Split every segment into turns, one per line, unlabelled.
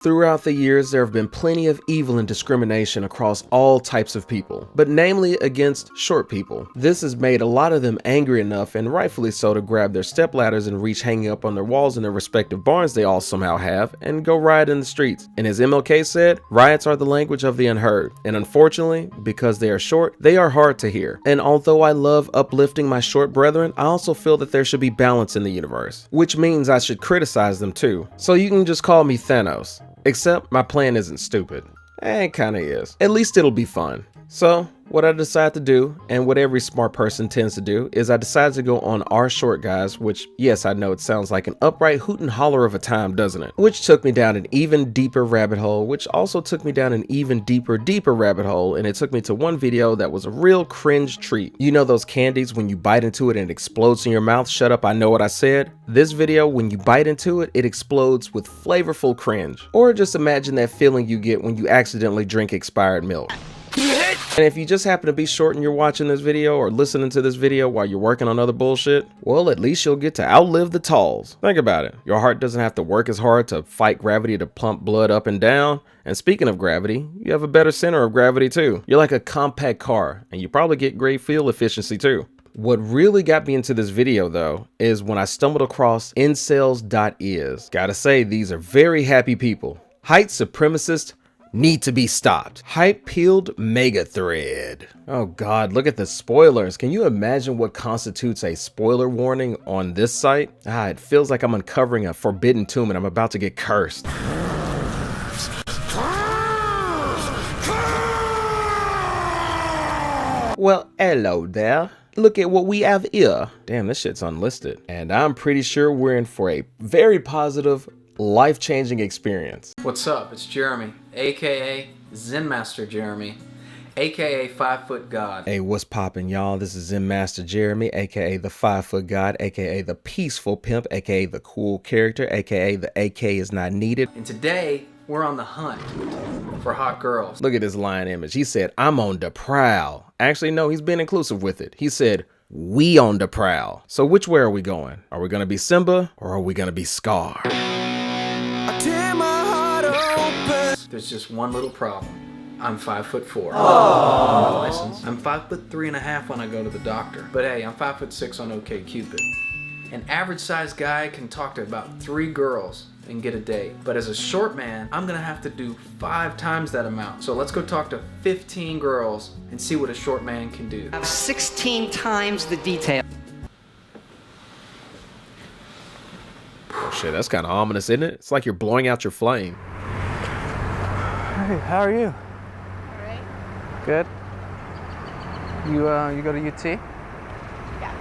Throughout the years, there have been plenty of evil and discrimination across all types of people, but namely against short people. This has made a lot of them angry enough, and rightfully so, to grab their stepladders and reach hanging up on their walls in their respective barns they all somehow have, and go riot in the streets. And as MLK said, riots are the language of the unheard. And unfortunately, because they are short, they are hard to hear. And although I love uplifting my short brethren, I also feel that there should be balance in the universe, which means I should criticize them too. So you can just call me Thanos. Except my plan isn't stupid. It kinda is. At least it'll be fun. So, what I decided to do, and what every smart person tends to do, is I decided to go on Our Short Guys, which, yes, I know it sounds like an upright hoot and holler of a time, doesn't it? Which took me down an even deeper rabbit hole, which also took me down an even deeper rabbit hole, and it took me to one video that was a real cringe treat. You know those candies when you bite into it and it explodes in your mouth? Shut up, I know what I said. This video, when you bite into it, it explodes with flavorful cringe. Or just imagine that feeling you get when you accidentally drink expired milk. And if you just happen to be short and you're watching this video or listening to this video while you're working on other bullshit, well, at least you'll get to outlive the talls. Think about it. Your heart doesn't have to work as hard to fight gravity to pump blood up and down. And speaking of gravity, you have a better center of gravity too. You're like a compact car, and you probably get great fuel efficiency too. What really got me into this video though is when I stumbled across incels.is. Gotta say, these are very happy people. Height supremacists need to be stopped. Hype peeled mega thread. Oh god, look at the spoilers. Can you imagine what constitutes a spoiler warning on this site? It feels like I'm uncovering a forbidden tomb and I'm about to get cursed. Well, hello there. Look at what we have here. Damn, this shit's unlisted. And I'm pretty sure we're in for a very positive, life-changing experience.
What's up? It's Jeremy, aka Zen Master Jeremy, aka 5 Foot God.
Hey, what's poppin', y'all? This is Zen Master Jeremy, aka the 5 Foot God, aka the peaceful pimp, aka the cool character, aka the AK is not needed.
And today we're on the hunt for hot girls.
Look at this line image. He said, "I'm on the prowl." Actually, no, he's been inclusive with it. He said, "We on the prowl." So which way are we going? Are we gonna be Simba or are we gonna be Scar?
There's just one little problem. I'm 5'4" on my license. I'm 5'3.5" when I go to the doctor. But hey, I'm 5'6" on OkCupid. An average sized guy can talk to about 3 girls and get a date. But as a short man, I'm gonna have to do 5 times that amount. So let's go talk to 15 girls and see what a short man can do.
I have 16 times the detail.
Oh shit, that's kind of ominous, isn't it? It's like you're blowing out your flame.
Hey, how are you?
All right.
Good. You go to UT?
Yeah.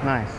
Nice.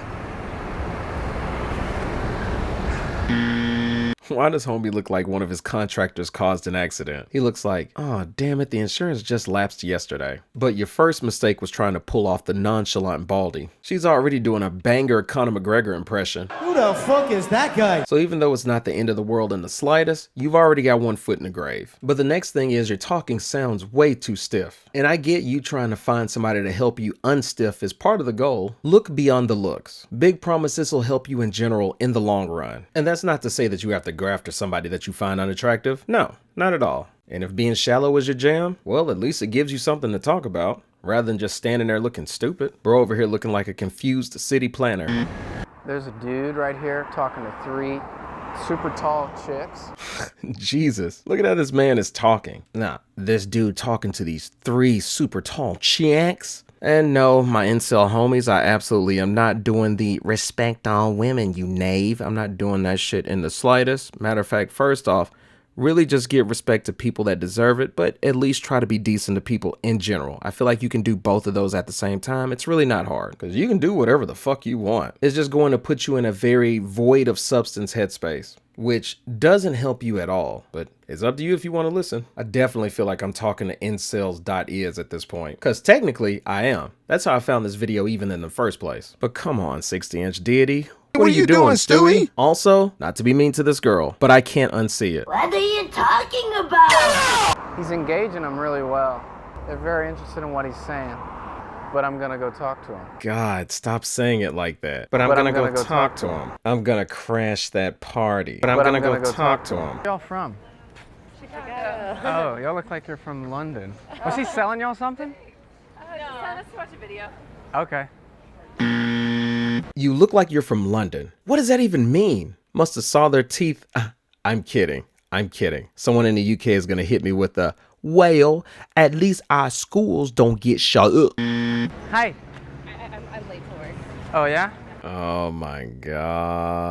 Why does homie look like one of his contractors caused an accident? He looks like, oh damn it, the insurance just lapsed yesterday. But your first mistake was trying to pull off the nonchalant Baldy. She's already doing a banger Conor McGregor impression.
Who the fuck is that guy?
So even though it's not the end of the world in the slightest, you've already got one foot in the grave. But the next thing is your talking sounds way too stiff. And I get you trying to find somebody to help you unstiff is part of the goal. Look beyond the looks. Big promise this will help you in general in the long run. And that's not to say that you have to go after somebody that you find unattractive. No, not at all. And if being shallow is your jam, well, at least it gives you something to talk about rather than just standing there looking stupid. Bro over here looking like a confused city planner.
There's a dude right here talking to 3 super tall chicks.
Jesus, look at how this man is talking. Nah, this dude talking to these 3 super tall chicks. And no, my incel homies, I absolutely am not doing the respect all women, you knave. I'm not doing that shit in the slightest. Matter of fact, first off, really just give respect to people that deserve it, but at least try to be decent to people in general. I feel like you can do both of those at the same time. It's really not hard, because you can do whatever the fuck you want. It's just going to put you in a very void of substance headspace, which doesn't help you at all, but it's up to you if you want to listen. I definitely feel like I'm talking to incels.is at this point, because technically I am. That's how I found this video even in the first place. But come on, 60-inch deity. What are you doing, Stewie? Also, not to be mean to this girl, but I can't unsee it.
What are you talking about?
He's engaging them really well. They're very interested in what he's saying. But I'm gonna go talk to him.
God, stop saying it like that. But I'm gonna go talk to him. I'm gonna crash that party. But I'm gonna go talk to him.
Where y'all from?
Chicago.
Oh, y'all look like you're from London. Was he selling y'all something?
No, let's watch a video.
Okay.
You look like you're from London. What does that even mean? Must have saw their teeth. I'm kidding. I'm kidding. Someone in the UK is going to hit me with a, well, at least our schools don't get shut up.
Hi.
I'm late for work.
Oh, yeah?
Oh my God.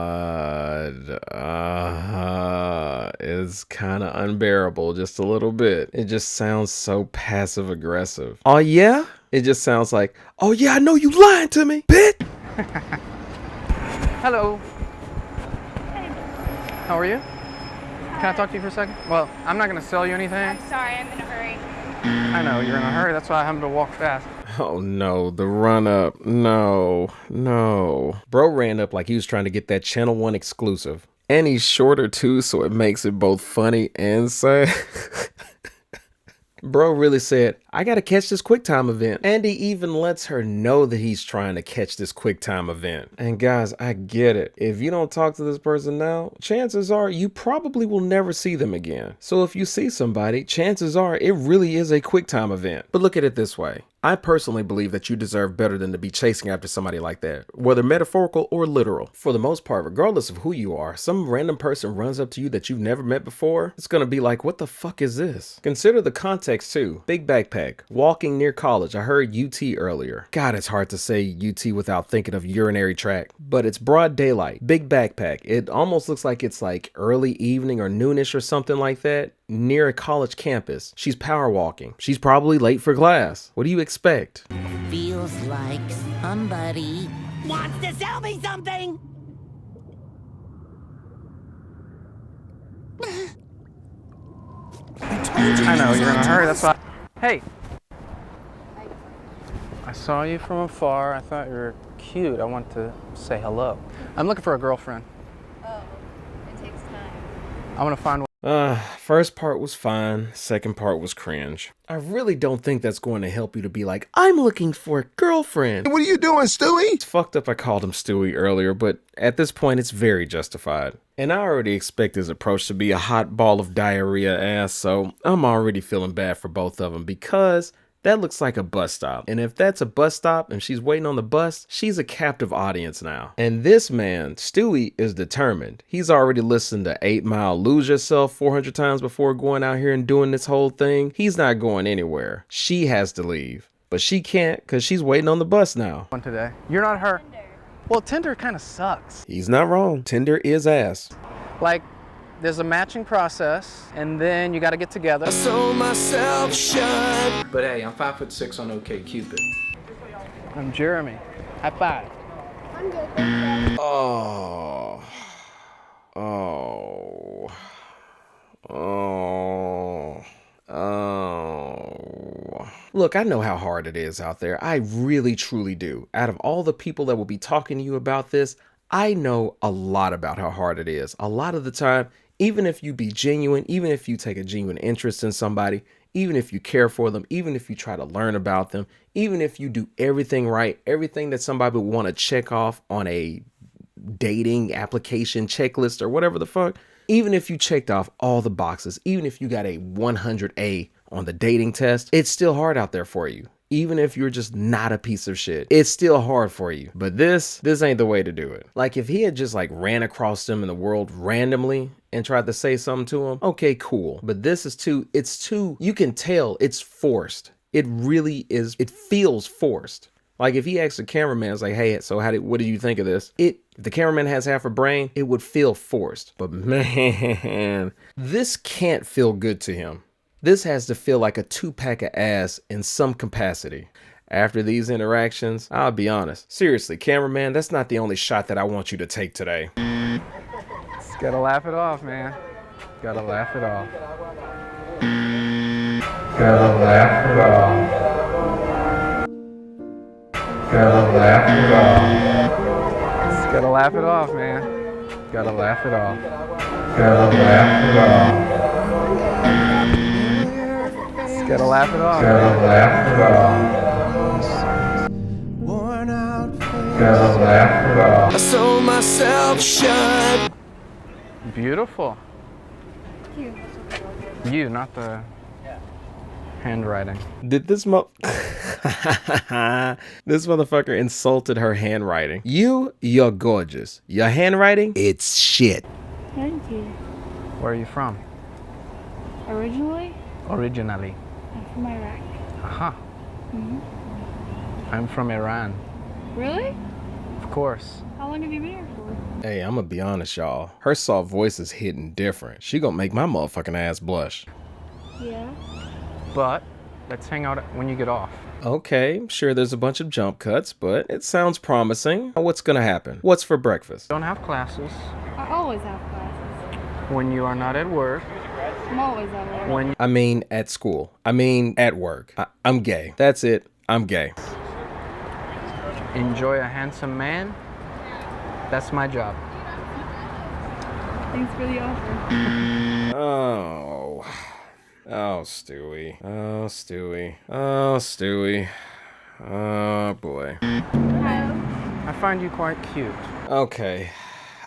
It's kind of unbearable just a little bit. It just sounds so passive aggressive. Oh yeah? It just sounds like, oh yeah, I know you lying to me, bitch.
Hello. How are you? Can I talk to you for a second? Well, I'm not going to sell you anything.
I'm sorry, I'm in a hurry.
I know, you're in a hurry. That's why I happen to walk fast.
Oh no, the run up. No. Bro ran up like he was trying to get that Channel 1 exclusive. And he's shorter too, so it makes it both funny and sad. Bro really said, I gotta catch this QuickTime event. And he even lets her know that he's trying to catch this QuickTime event. And guys, I get it. If you don't talk to this person now, chances are you probably will never see them again. So if you see somebody, chances are it really is a QuickTime event. But look at it this way. I personally believe that you deserve better than to be chasing after somebody like that, whether metaphorical or literal. For the most part, regardless of who you are, some random person runs up to you that you've never met before, it's gonna be like, what the fuck is this? Consider the context too. Big backpack, walking near college. I heard UT earlier. God, it's hard to say UT without thinking of urinary tract, but it's broad daylight, big backpack. It almost looks like it's like early evening or noonish or something like that. Near a college campus. She's power walking. She's probably late for class. What do you expect?
Feels like somebody wants to sell me something.
I know, you're in a hurry. That's why. Hey. I saw you from afar. I thought you were cute. I want to say hello. I'm looking for a girlfriend.
Oh, it takes time.
I want to find one.
First part was fine. Second part was cringe. I really don't think that's going to help you to be like, I'm looking for a girlfriend.
What are you doing, Stewie?
It's fucked up I called him Stewie earlier, but at this point it's very justified. And I already expect his approach to be a hot ball of diarrhea ass, so I'm already feeling bad for both of them because that looks like a bus stop. And if that's a bus stop and she's waiting on the bus, she's a captive audience now. And this man, Stewie, is determined. He's already listened to 8 Mile, Lose Yourself 400 times before going out here and doing this whole thing. He's not going anywhere. She has to leave. But she can't because she's waiting on the bus now.
One today. You're not her. Well, Tinder kind of sucks.
He's not wrong. Tinder is ass.
Like, there's a matching process, and then you got to get together.
But hey, I'm 5'6" on OkCupid.
I'm Jeremy. High five.
I'm good. Thanks,
Oh. Look, I know how hard it is out there. I really, truly do. Out of all the people that will be talking to you about this, I know a lot about how hard it is. A lot of the time, even if you be genuine, even if you take a genuine interest in somebody, even if you care for them, even if you try to learn about them, even if you do everything right, everything that somebody would want to check off on a dating application checklist or whatever the fuck, even if you checked off all the boxes, even if you got a 100A on the dating test, it's still hard out there for you. Even if you're just not a piece of shit, it's still hard for you. But this ain't the way to do it. Like if he had just like ran across them in the world randomly and tried to say something to him, okay, cool. But this is it's too, you can tell it's forced. It really is, it feels forced. Like if he asked the cameraman, it's like, hey, so what did you think of this? If the cameraman has half a brain, it would feel forced. But man, this can't feel good to him. This has to feel like a 2-pack of ass in some capacity. After these interactions, I'll be honest. Seriously, cameraman, that's not the only shot that I want you to take today.
Just gotta laugh it off, man. Gotta laugh it off. Gotta laugh it off. Gotta laugh it off. Just gotta laugh it off, man. Gotta laugh it off. Gotta laugh it off. Gotta laugh it off. Gotta laugh it off.
Worn out face.
Gotta laugh it off.
I sold myself shut.
Beautiful. You, not the handwriting.
Did this this motherfucker insulted her handwriting. You're gorgeous. Your handwriting, it's shit.
Thank you.
Where are you from?
Originally,
Originally.
I'm from Iraq.
Aha. I'm from Iran.
Really?
Of course.
How long have you been here for?
Hey, I'm gonna be honest, y'all. Her soft voice is hitting different. She gonna make my motherfucking ass blush.
Yeah.
But let's hang out when you get off.
Okay, I'm sure there's a bunch of jump cuts, but it sounds promising. What's gonna happen? What's for breakfast?
Don't have classes.
I always have classes.
When you are not at work.
I'm always at work.
When
I mean, at school. I mean, at work. I'm gay. That's it. I'm gay.
enjoy a handsome man. That's my job.
Thanks for the offer.
Oh, Stewie. Oh, Stewie. Oh, Stewie. Oh, boy.
I find you quite cute.
Okay.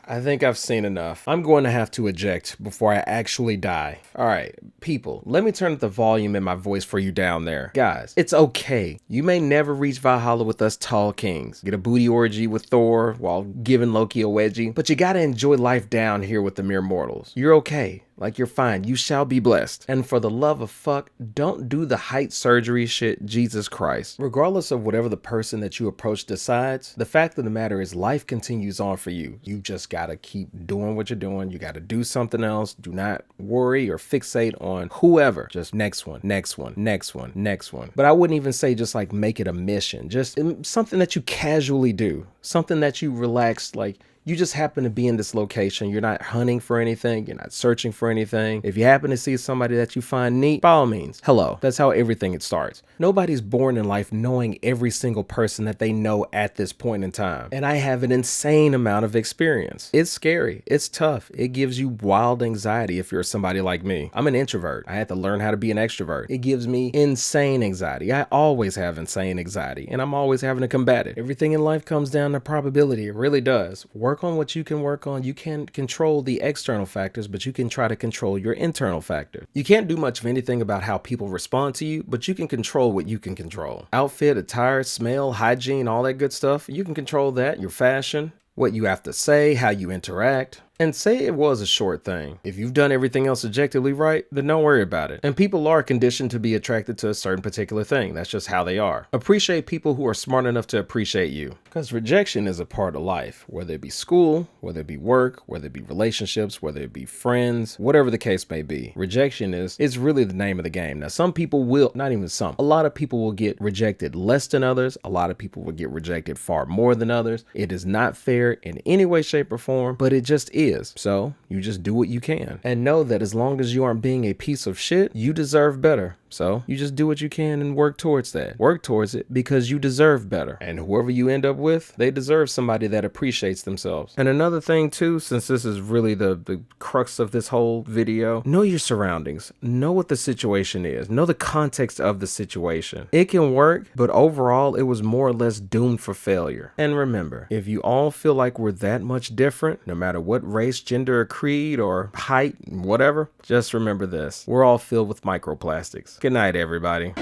I think I've seen enough. I'm going to have to eject before I actually die. All right, people, let me turn up the volume in my voice for you down there. Guys, it's okay. You may never reach Valhalla with us tall kings. Get a booty orgy with Thor while giving Loki a wedgie. But you gotta enjoy life down here with the mere mortals. You're okay. Like, you're fine. You shall be blessed. And for the love of fuck, don't do the height surgery shit, Jesus Christ. Regardless of whatever the person that you approach decides, the fact of the matter is life continues on for you. You just gotta keep doing what you're doing. You gotta do something else. Do not worry or fixate on whoever. Just next one, next one, next one, next one. But I wouldn't even say just like make it a mission. Just something that you casually do. Something that you relax, like, you just happen to be in this location. You're not hunting for anything. You're not searching for anything. If you happen to see somebody that you find neat, by all means, hello. That's how everything starts. Nobody's born in life knowing every single person that they know at this point in time. And I have an insane amount of experience. It's scary. It's tough. It gives you wild anxiety if you're somebody like me. I'm an introvert. I had to learn how to be an extrovert. It gives me insane anxiety. I always have insane anxiety, and I'm always having to combat it. Everything in life comes down to probability. It really does. Work on what you can work on. You can't control the external factors, but you can try to control your internal factor. You can't do much of anything about how people respond to you, but you can control what you can control. Outfit, attire, smell, hygiene, all that good stuff. You can control that. Your fashion, what you have to say, how you interact. And say it was a short thing. If you've done everything else objectively right, then don't worry about it. And people are conditioned to be attracted to a certain particular thing. That's just how they are. Appreciate people who are smart enough to appreciate you. Because rejection is a part of life, whether it be school, whether it be work, whether it be relationships, whether it be friends, whatever the case may be. Rejection is really the name of the game. Now, some people will, not even some, a lot of people will get rejected less than others. A lot of people will get rejected far more than others. It is not fair in any way, shape, or form, but it just is. So you just do what you can and know that as long as you aren't being a piece of shit, you deserve better. So you just do what you can and work towards that. Work towards it because you deserve better. And whoever you end up with, they deserve somebody that appreciates themselves. And another thing too, since this is really the crux of this whole video, know your surroundings. Know what the situation is. Know the context of the situation. It can work, but overall it was more or less doomed for failure. And remember, if you all feel like we're that much different, no matter what race, gender, or creed, or height, whatever, just remember this. We're all filled with microplastics. Good night, everybody.